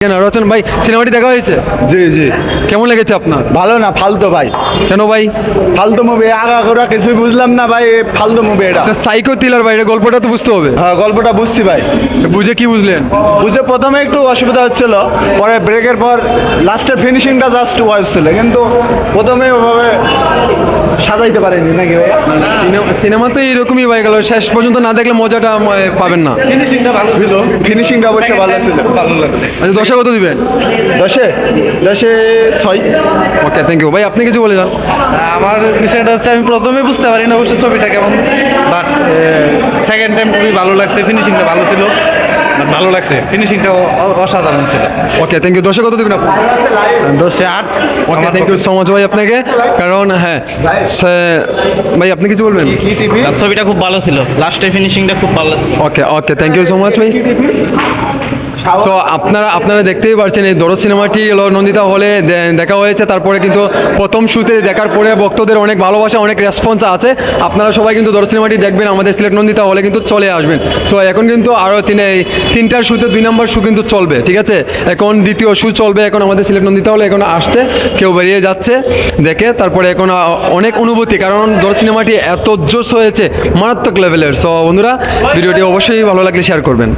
রচন ভাই, সিনেমাটি দেখা হয়েছে? জি জি। কেমন লেগেছে আপনার? ভালো না, ফালতু ভাই। কেন ভাই? ফালতু মুভি, আগাগোড়া কিছুই বুঝলাম না ভাই, ফালতু মুভি এটা। সাইকো থ্রিলার ভাই, এটা গল্পটা তো বুঝতে হবে। হ্যাঁ, গল্পটা বুঝছি ভাই। বুঝে কি বুঝলেন? বুঝে প্রথমে একটু অসুবিধা হচ্ছিল, পরে ব্রেকের পর লাস্টের ফিনিশিংটা জাস্ট ওয়াইজ ছিল, কিন্তু প্রথমে ওভাবে সাজাইতে পারেনি নাকি ভাই? সিনেমা তো এইরকমই হয়ে গেল, শেষ পর্যন্ত না দেখলে মজাটা পাবেন না। ফিনিশিংটা ভালো ছিল, ফিনিশিংটা অবশ্যই ভালো ছিল, ভালো লাগছে। আচ্ছা, দশে কত দিবেন? 10-এ 6। ওকে, থ্যাংক ইউ ভাই। আপনি কিছু বলে যান। আমার বিষয়টা হচ্ছে আমি প্রথমে বুঝতে পারি না অবশ্য ছবিটা কেমন, বাট সেকেন্ড টাইম খুবই ভালো লাগছে, ফিনিশিংটা ভালো ছিল, ভালো লাগছে, ফিনিশিংটা অসাধারণ ছিল। ওকে, থ্যাংক ইউ। দশে কত দিবেন আপনি? 10-এ 8। ওকে, থ্যাংক ইউ সো মাচ ভাই আপনাকে। কারণ হ্যাঁ ভাই, আপনি কিছু বলবেন? ছবিটা খুব ভালো ছিল, লাস্টে ফিনিশিংটা খুব ভালো। ওকে ওকে, থ্যাংক ইউ সো মাচ ভাই। সো আপনারা দেখতেই পাচ্ছেন, এই দরদ সিনেমাটি নন্দিতা হলে দেখা হয়েছে। তারপরে কিন্তু প্রথম শুতে দেখার পরে ভক্তদের অনেক ভালোবাসা, অনেক রেসপন্স আছে। আপনারা সবাই কিন্তু দরদ সিনেমাটি দেখবেন, আমাদের সিলেট নন্দিতা হলে কিন্তু চলে আসবেন। সো এখন কিন্তু আরও তিনটার শুতে 2 নম্বর শু কিন্তু চলবে, ঠিক আছে? এখন দ্বিতীয় শু চলবে এখন আমাদের সিলেট নন্দিতা হলে। এখন আসছে, কেউ বেরিয়ে যাচ্ছে দেখে। তারপরে এখন অনেক অনুভূতি, কারণ দরদ সিনেমাটি এত জোশ হয়েছে, মারাত্মক লেভেলের। সো বন্ধুরা, ভিডিওটি অবশ্যই ভালো লাগলে শেয়ার করবেন।